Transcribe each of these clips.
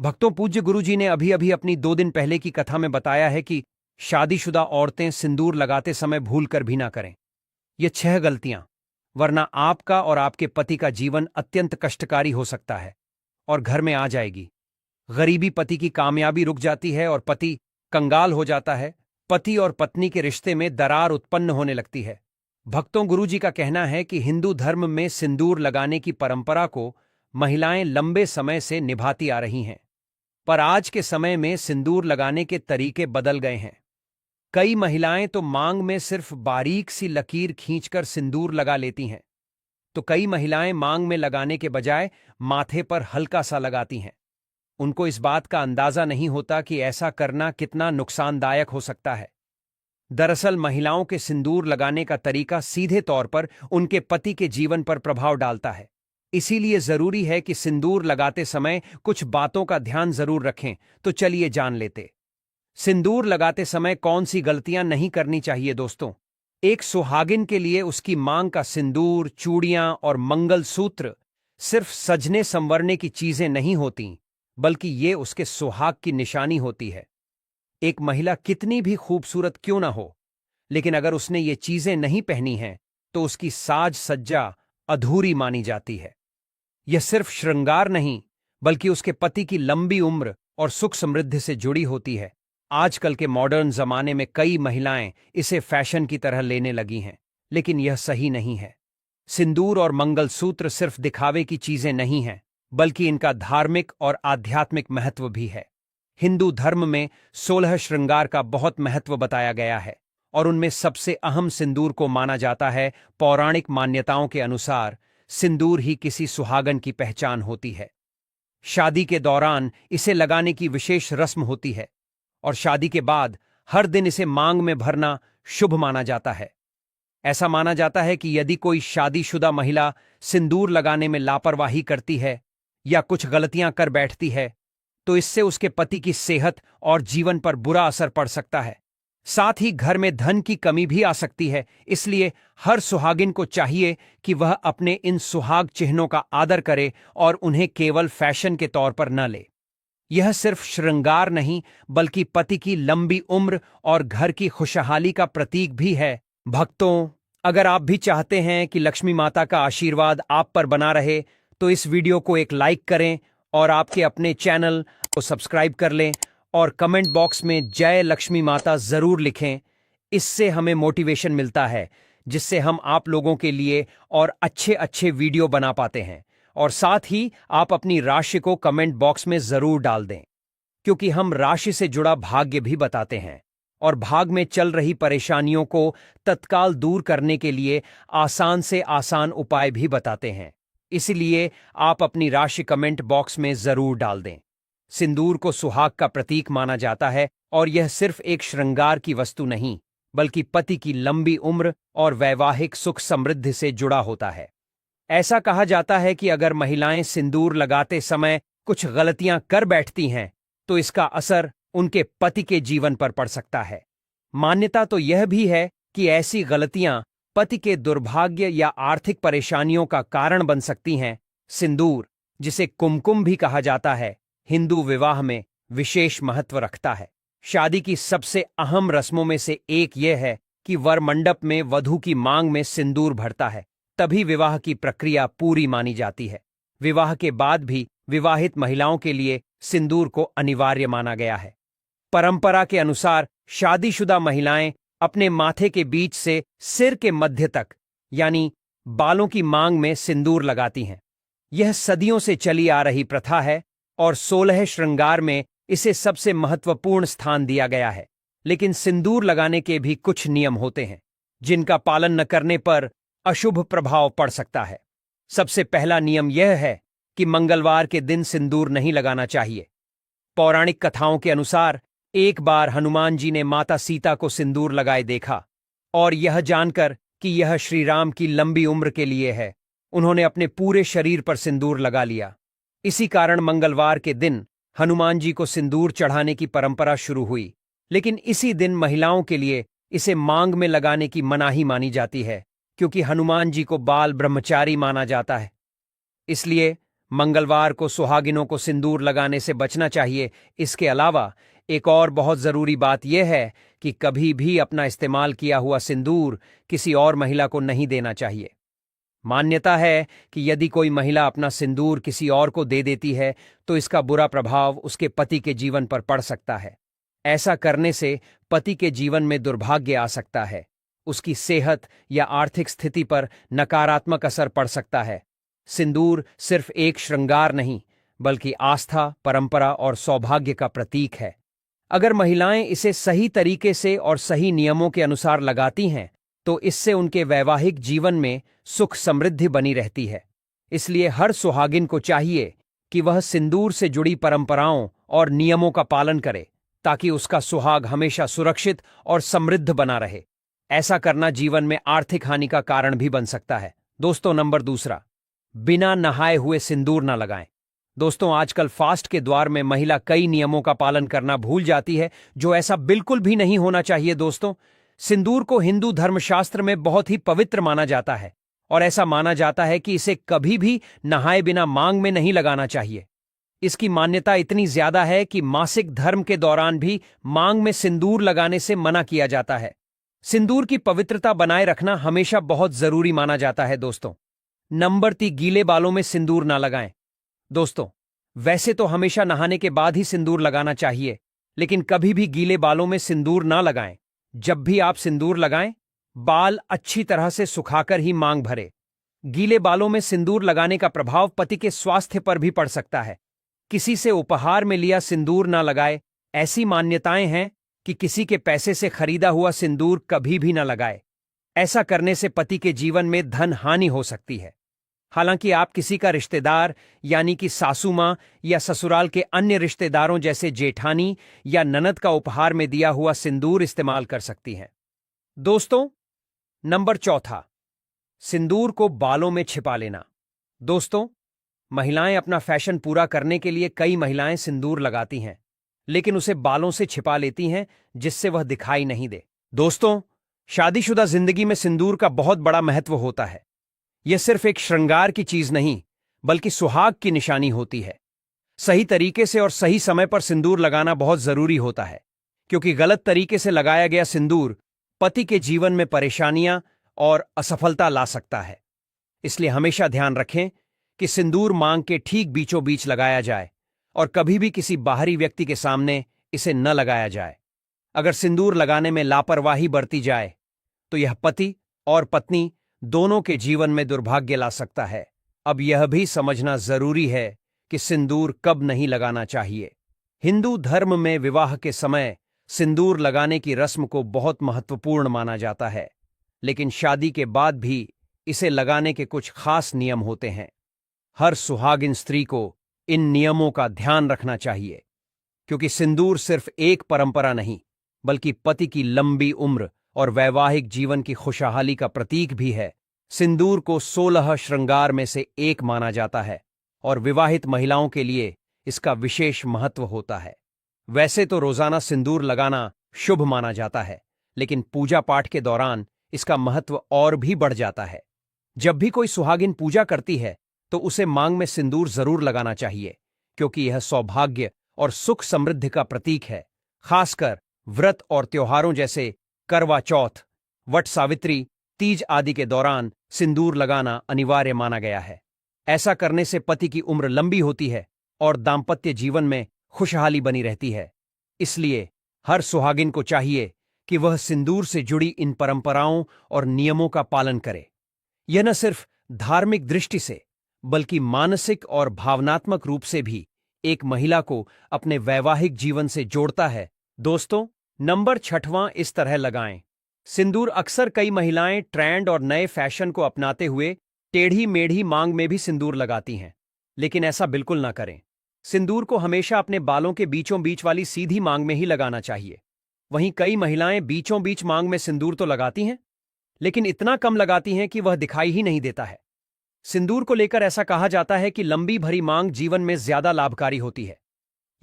भक्तों, पूज्य गुरुजी ने अभी अभी अपनी 2 दिन पहले की कथा में बताया है कि शादीशुदा औरतें सिंदूर लगाते समय भूल कर भी ना करें। ये 6 गलतियां, वरना आपका और आपके पति का जीवन अत्यंत कष्टकारी हो सकता है और घर में आ जाएगी गरीबी। पति की कामयाबी रुक जाती है और पति कंगाल हो जाता है। पति और पत्नी के रिश्ते में दरार उत्पन्न होने लगती है। भक्तों, गुरुजी का कहना है कि हिंदू धर्म में सिंदूर लगाने की परंपरा को महिलाएं लंबे समय से निभाती आ रही हैं, पर आज के समय में सिंदूर लगाने के तरीके बदल गए हैं। कई महिलाएं तो मांग में सिर्फ बारीक सी लकीर खींचकर सिंदूर लगा लेती हैं, तो कई महिलाएं मांग में लगाने के बजाय माथे पर हल्का सा लगाती हैं। उनको इस बात का अंदाजा नहीं होता कि ऐसा करना कितना नुकसानदायक हो सकता है। दरअसल महिलाओं के सिंदूर लगाने का तरीका सीधे तौर पर उनके पति के जीवन पर प्रभाव डालता है। इसीलिए जरूरी है कि सिंदूर लगाते समय कुछ बातों का ध्यान जरूर रखें। तो चलिए जान लेते। सिंदूर लगाते समय कौन सी गलतियां नहीं करनी चाहिए दोस्तों। एक सुहागिन के लिए उसकी मांग का सिंदूर, चूड़ियां और मंगलसूत्र सिर्फ सजने संवरने की चीजें नहीं होती, बल्कि ये उसके सुहाग की निशानी होती है। एक महिला कितनी भी खूबसूरत क्यों ना हो, लेकिन अगर उसने ये चीजें नहीं पहनी हैं, तो उसकी साज सज्जा अधूरी मानी जाती है। यह सिर्फ श्रृंगार नहीं, बल्कि उसके पति की लंबी उम्र और सुख समृद्धि से जुड़ी होती है। आजकल के मॉडर्न जमाने में कई महिलाएं इसे फैशन की तरह लेने लगी हैं, लेकिन यह सही नहीं है। सिंदूर और मंगलसूत्र सिर्फ दिखावे की चीजें नहीं हैं, बल्कि इनका धार्मिक और आध्यात्मिक महत्व भी है। हिंदू धर्म में 16 श्रृंगार का बहुत महत्व बताया गया है और उनमें सबसे अहम सिंदूर को माना जाता है। पौराणिक मान्यताओं के अनुसार सिंदूर ही किसी सुहागन की पहचान होती है। शादी के दौरान इसे लगाने की विशेष रस्म होती है और शादी के बाद हर दिन इसे मांग में भरना शुभ माना जाता है। ऐसा माना जाता है कि यदि कोई शादीशुदा महिला सिंदूर लगाने में लापरवाही करती है या कुछ गलतियां कर बैठती है, तो इससे उसके पति की सेहत और जीवन पर बुरा असर पड़ सकता है। साथ ही घर में धन की कमी भी आ सकती है। इसलिए हर सुहागिन को चाहिए कि वह अपने इन सुहाग चिन्हों का आदर करे और उन्हें केवल फैशन के तौर पर न ले। यह सिर्फ श्रृंगार नहीं, बल्कि पति की लंबी उम्र और घर की खुशहाली का प्रतीक भी है। भक्तों, अगर आप भी चाहते हैं कि लक्ष्मी माता का आशीर्वाद आप पर बना रहे, तो इस वीडियो को एक लाइक करें और आपके अपने चैनल को सब्सक्राइब कर लें और कमेंट बॉक्स में जय लक्ष्मी माता जरूर लिखें। इससे हमें मोटिवेशन मिलता है, जिससे हम आप लोगों के लिए और अच्छे अच्छे वीडियो बना पाते हैं। और साथ ही आप अपनी राशि को कमेंट बॉक्स में जरूर डाल दें, क्योंकि हम राशि से जुड़ा भाग्य भी बताते हैं और भाग में चल रही परेशानियों को तत्काल दूर करने के लिए आसान से आसान उपाय भी बताते हैं। इसलिए आप अपनी राशि कमेंट बॉक्स में जरूर डाल दें। सिंदूर को सुहाग का प्रतीक माना जाता है और यह सिर्फ एक श्रृंगार की वस्तु नहीं, बल्कि पति की लंबी उम्र और वैवाहिक सुख समृद्धि से जुड़ा होता है। ऐसा कहा जाता है कि अगर महिलाएं सिंदूर लगाते समय कुछ गलतियां कर बैठती हैं, तो इसका असर उनके पति के जीवन पर पड़ सकता है। मान्यता तो यह भी है कि ऐसी गलतियां पति के दुर्भाग्य या आर्थिक परेशानियों का कारण बन सकती हैं। सिंदूर, जिसे कुमकुम भी कहा जाता है, हिंदू विवाह में विशेष महत्व रखता है। शादी की सबसे अहम रस्मों में से एक यह है कि वर मंडप में वधू की मांग में सिंदूर भरता है, तभी विवाह की प्रक्रिया पूरी मानी जाती है। विवाह के बाद भी विवाहित महिलाओं के लिए सिंदूर को अनिवार्य माना गया है। परंपरा के अनुसार शादीशुदा महिलाएं अपने माथे के बीच से सिर के मध्य तक, यानी बालों की मांग में सिंदूर लगाती हैं। यह सदियों से चली आ रही प्रथा है और 16 श्रृंगार में इसे सबसे महत्वपूर्ण स्थान दिया गया है। लेकिन सिंदूर लगाने के भी कुछ नियम होते हैं, जिनका पालन न करने पर अशुभ प्रभाव पड़ सकता है। सबसे पहला नियम यह है कि मंगलवार के दिन सिंदूर नहीं लगाना चाहिए। पौराणिक कथाओं के अनुसार एक बार हनुमान जी ने माता सीता को सिंदूर लगाए देखा और यह जानकर कि यह श्री राम की लंबी उम्र के लिए है, उन्होंने अपने पूरे शरीर पर सिंदूर लगा लिया। इसी कारण मंगलवार के दिन हनुमान जी को सिंदूर चढ़ाने की परंपरा शुरू हुई। लेकिन इसी दिन महिलाओं के लिए इसे मांग में लगाने की मनाही मानी जाती है, क्योंकि हनुमान जी को बाल ब्रह्मचारी माना जाता है। इसलिए मंगलवार को सुहागिनों को सिंदूर लगाने से बचना चाहिए। इसके अलावा एक और बहुत जरूरी बात यह है कि कभी भी अपना इस्तेमाल किया हुआ सिंदूर किसी और महिला को नहीं देना चाहिए। मान्यता है कि यदि कोई महिला अपना सिंदूर किसी और को दे देती है तो इसका बुरा प्रभाव उसके पति के जीवन पर पड़ सकता है। ऐसा करने से पति के जीवन में दुर्भाग्य आ सकता है, उसकी सेहत या आर्थिक स्थिति पर नकारात्मक असर पड़ सकता है। सिंदूर सिर्फ एक श्रृंगार नहीं, बल्कि आस्था, परंपरा और सौभाग्य का प्रतीक है। अगर महिलाएं इसे सही तरीके से और सही नियमों के अनुसार लगाती हैं, तो इससे उनके वैवाहिक जीवन में सुख समृद्धि बनी रहती है। इसलिए हर सुहागिन को चाहिए कि वह सिंदूर से जुड़ी परंपराओं और नियमों का पालन करे, ताकि उसका सुहाग हमेशा सुरक्षित और समृद्ध बना रहे। ऐसा करना जीवन में आर्थिक हानि का कारण भी बन सकता है। दोस्तों, नंबर दूसरा, बिना नहाए हुए सिंदूर न लगाएं। दोस्तों, आजकल फास्ट के द्वार में महिला कई नियमों का पालन करना भूल जाती है, जो ऐसा बिल्कुल भी नहीं होना चाहिए। दोस्तों, सिंदूर को हिंदू धर्मशास्त्र में बहुत ही पवित्र माना जाता है और ऐसा माना जाता है कि इसे कभी भी नहाए बिना मांग में नहीं लगाना चाहिए। इसकी मान्यता इतनी ज्यादा है कि मासिक धर्म के दौरान भी मांग में सिंदूर लगाने से मना किया जाता है। सिंदूर की पवित्रता बनाए रखना हमेशा बहुत जरूरी माना जाता है। दोस्तों, नंबर 3, गीले बालों में सिंदूर ना लगाएं। दोस्तों, वैसे तो हमेशा नहाने के बाद ही सिंदूर लगाना चाहिए, लेकिन कभी भी गीले बालों में सिंदूर ना लगाएं। जब भी आप सिंदूर लगाएं, बाल अच्छी तरह से सुखाकर ही मांग भरें। गीले बालों में सिंदूर लगाने का प्रभाव पति के स्वास्थ्य पर भी पड़ सकता है। किसी से उपहार में लिया सिंदूर ना लगाए। ऐसी मान्यताएं हैं कि किसी के पैसे से खरीदा हुआ सिंदूर कभी भी ना लगाए। ऐसा करने से पति के जीवन में धन हानि हो सकती है। हालांकि आप किसी का रिश्तेदार यानी कि सासू मां या ससुराल के अन्य रिश्तेदारों जैसे जेठानी या ननद का उपहार में दिया हुआ सिंदूर इस्तेमाल कर सकती हैं। दोस्तों, नंबर 4, सिंदूर को बालों में छिपा लेना। दोस्तों, महिलाएं अपना फैशन पूरा करने के लिए कई महिलाएं सिंदूर लगाती हैं, लेकिन उसे बालों से छिपा लेती हैं जिससे वह दिखाई नहीं दे। दोस्तों, शादीशुदा जिंदगी में सिंदूर का बहुत बड़ा महत्व होता है। यह सिर्फ एक श्रृंगार की चीज नहीं, बल्कि सुहाग की निशानी होती है। सही तरीके से और सही समय पर सिंदूर लगाना बहुत जरूरी होता है, क्योंकि गलत तरीके से लगाया गया सिंदूर पति के जीवन में परेशानियां और असफलता ला सकता है। इसलिए हमेशा ध्यान रखें कि सिंदूर मांग के ठीक बीचों बीच लगाया जाए और कभी भी किसी बाहरी व्यक्ति के सामने इसे न लगाया जाए। अगर सिंदूर लगाने में लापरवाही बरती जाए तो यह पति और पत्नी दोनों के जीवन में दुर्भाग्य ला सकता है। अब यह भी समझना जरूरी है कि सिंदूर कब नहीं लगाना चाहिए। हिंदू धर्म में विवाह के समय सिंदूर लगाने की रस्म को बहुत महत्वपूर्ण माना जाता है, लेकिन शादी के बाद भी इसे लगाने के कुछ खास नियम होते हैं। हर सुहागिन स्त्री को इन नियमों का ध्यान रखना चाहिए, क्योंकि सिंदूर सिर्फ एक परंपरा नहीं, बल्कि पति की लंबी उम्र और वैवाहिक जीवन की खुशहाली का प्रतीक भी है। सिंदूर को 16 श्रृंगार में से एक माना जाता है और विवाहित महिलाओं के लिए इसका विशेष महत्व होता है। वैसे तो रोजाना सिंदूर लगाना शुभ माना जाता है, लेकिन पूजा पाठ के दौरान इसका महत्व और भी बढ़ जाता है। जब भी कोई सुहागिन पूजा करती है तो उसे मांग में सिंदूर जरूर लगाना चाहिए, क्योंकि यह सौभाग्य और सुख समृद्धि का प्रतीक है। खासकर व्रत और त्योहारों जैसे करवा चौथ, वट सावित्री, तीज आदि के दौरान सिंदूर लगाना अनिवार्य माना गया है। ऐसा करने से पति की उम्र लंबी होती है और दाम्पत्य जीवन में खुशहाली बनी रहती है। इसलिए हर सुहागिन को चाहिए कि वह सिंदूर से जुड़ी इन परंपराओं और नियमों का पालन करे। यह न सिर्फ धार्मिक दृष्टि से, बल्कि मानसिक और भावनात्मक रूप से भी एक महिला को अपने वैवाहिक जीवन से जोड़ता है। दोस्तों, नंबर 6, इस तरह लगाएं। सिंदूर अक्सर कई महिलाएं ट्रेंड और नए फैशन को अपनाते हुए टेढ़ी मेढ़ी मांग में भी सिंदूर लगाती हैं, लेकिन ऐसा बिल्कुल ना करें। सिंदूर को हमेशा अपने बालों के बीचों बीच वाली सीधी मांग में ही लगाना चाहिए। वहीं कई महिलाएं बीचों बीच मांग में सिंदूर तो लगाती हैं, लेकिन इतना कम लगाती हैं कि वह दिखाई ही नहीं देता है। सिंदूर को लेकर ऐसा कहा जाता है कि लंबी भरी मांग जीवन में ज्यादा लाभकारी होती है।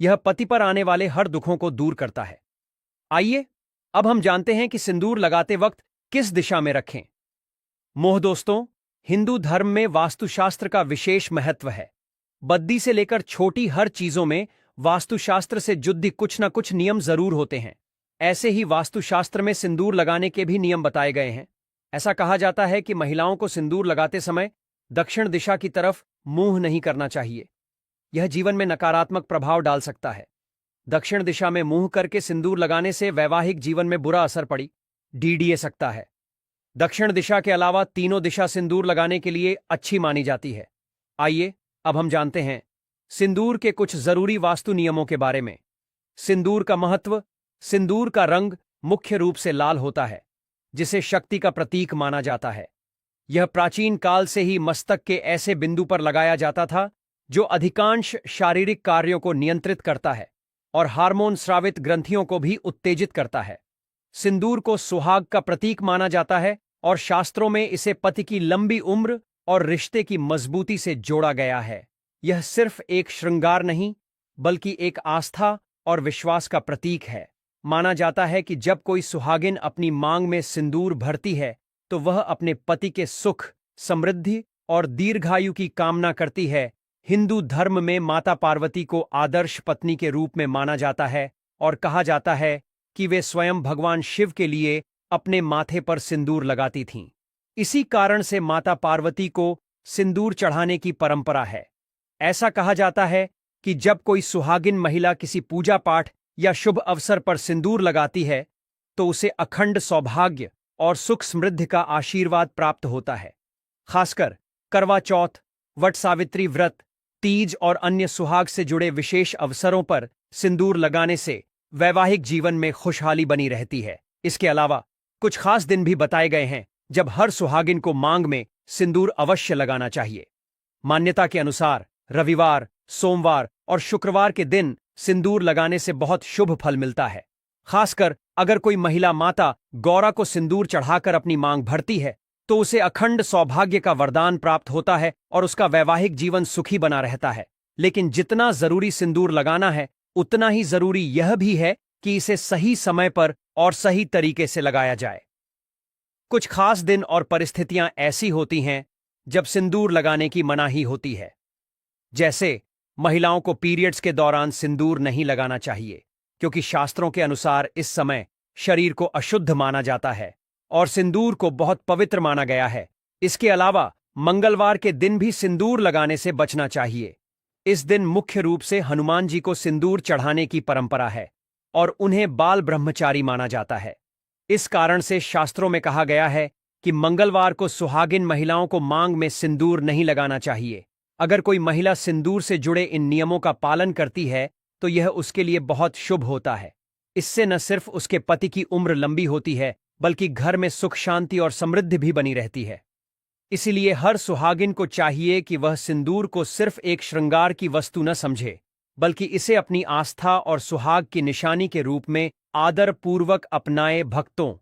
यह पति पर आने वाले हर दुखों को दूर करता है। आइए अब हम जानते हैं कि सिंदूर लगाते वक्त किस दिशा में रखें। दोस्तों, हिंदू धर्म में वास्तुशास्त्र का विशेष महत्व है। बद्दी से लेकर छोटी हर चीजों में वास्तुशास्त्र से जुड़ी कुछ न कुछ नियम जरूर होते हैं। ऐसे ही वास्तुशास्त्र में सिंदूर लगाने के भी नियम बताए गए हैं। ऐसा कहा जाता है कि महिलाओं को सिंदूर लगाते समय दक्षिण दिशा की तरफ मुंह नहीं करना चाहिए। यह जीवन में नकारात्मक प्रभाव डाल सकता है। दक्षिण दिशा में मुंह करके सिंदूर लगाने से वैवाहिक जीवन में बुरा असर पड़ी डीडीए सकता है। दक्षिण दिशा के अलावा तीनों दिशा सिंदूर लगाने के लिए अच्छी मानी जाती है। आइए अब हम जानते हैं सिंदूर के कुछ जरूरी वास्तु नियमों के बारे में। सिंदूर का महत्व। सिंदूर का रंग मुख्य रूप से लाल होता है, जिसे शक्ति का प्रतीक माना जाता है। यह प्राचीन काल से ही मस्तक के ऐसे बिंदु पर लगाया जाता था जो अधिकांश शारीरिक कार्यों को नियंत्रित करता है और हार्मोन स्रावित ग्रंथियों को भी उत्तेजित करता है। सिंदूर को सुहाग का प्रतीक माना जाता है और शास्त्रों में इसे पति की लंबी उम्र और रिश्ते की मजबूती से जोड़ा गया है। यह सिर्फ एक श्रृंगार नहीं, बल्कि एक आस्था और विश्वास का प्रतीक है। माना जाता है कि जब कोई सुहागिन अपनी मांग में सिंदूर भरती है तो वह अपने पति के सुख, समृद्धि और दीर्घायु की कामना करती है। हिंदू धर्म में माता पार्वती को आदर्श पत्नी के रूप में माना जाता है और कहा जाता है कि वे स्वयं भगवान शिव के लिए अपने माथे पर सिंदूर लगाती थीं। इसी कारण से माता पार्वती को सिंदूर चढ़ाने की परंपरा है। ऐसा कहा जाता है कि जब कोई सुहागिन महिला किसी पूजा पाठ या शुभ अवसर पर सिंदूर लगाती है तो उसे अखंड सौभाग्य और सुख समृद्धि का आशीर्वाद प्राप्त होता है। खासकर करवा चौथ, वट सावित्री व्रत, तीज और अन्य सुहाग से जुड़े विशेष अवसरों पर सिंदूर लगाने से वैवाहिक जीवन में खुशहाली बनी रहती है। इसके अलावा कुछ खास दिन भी बताए गए हैं जब हर सुहागिन को मांग में सिंदूर अवश्य लगाना चाहिए। मान्यता के अनुसार रविवार, सोमवार और शुक्रवार के दिन सिंदूर लगाने से बहुत शुभ फल मिलता है। खासकर अगर कोई महिला माता गौरा को सिंदूर चढ़ाकर अपनी मांग भरती है तो उसे अखंड सौभाग्य का वरदान प्राप्त होता है और उसका वैवाहिक जीवन सुखी बना रहता है। लेकिन जितना जरूरी सिंदूर लगाना है, उतना ही जरूरी यह भी है कि इसे सही समय पर और सही तरीके से लगाया जाए। कुछ खास दिन और परिस्थितियां ऐसी होती हैं जब सिंदूर लगाने की मनाही होती है। जैसे महिलाओं को पीरियड्स के दौरान सिंदूर नहीं लगाना चाहिए, क्योंकि शास्त्रों के अनुसार इस समय शरीर को अशुद्ध माना जाता है और सिंदूर को बहुत पवित्र माना गया है। इसके अलावा मंगलवार के दिन भी सिंदूर लगाने से बचना चाहिए। इस दिन मुख्य रूप से हनुमान जी को सिंदूर चढ़ाने की परंपरा है और उन्हें बाल ब्रह्मचारी माना जाता है। इस कारण से शास्त्रों में कहा गया है कि मंगलवार को सुहागिन महिलाओं को मांग में सिंदूर नहीं लगाना चाहिए। अगर कोई महिला सिंदूर से जुड़े इन नियमों का पालन करती है तो यह उसके लिए बहुत शुभ होता है। इससे न सिर्फ उसके पति की उम्र लंबी होती है, बल्कि घर में सुख, शांति और समृद्धि भी बनी रहती है। इसीलिए हर सुहागिन को चाहिए कि वह सिंदूर को सिर्फ एक श्रृंगार की वस्तु न समझे, बल्कि इसे अपनी आस्था और सुहाग की निशानी के रूप में आदरपूर्वक अपनाए। भक्तों,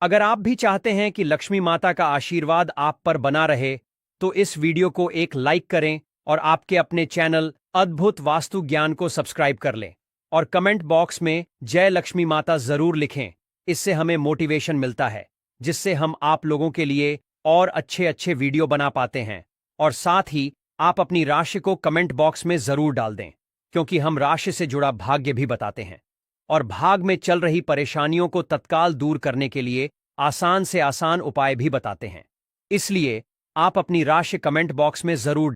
अगर आप भी चाहते हैं कि लक्ष्मी माता का आशीर्वाद आप पर बना रहे तो इस वीडियो को एक लाइक करें और आपके अपने चैनल अद्भुत वास्तु ज्ञान को सब्सक्राइब कर लें और कमेंट बॉक्स में जय लक्ष्मी माता जरूर लिखें। इससे हमें मोटिवेशन मिलता है, जिससे हम आप लोगों के लिए और अच्छे अच्छे वीडियो बना पाते हैं। और साथ ही आप अपनी राशि को कमेंट बॉक्स में जरूर डाल दें, क्योंकि हम राशि से जुड़ा भाग्य भी बताते हैं और भाग में चल रही परेशानियों को तत्काल दूर करने के लिए आसान से आसान उपाय भी बताते हैं। इसलिए आप अपनी राशि कमेंट बॉक्स में जरूर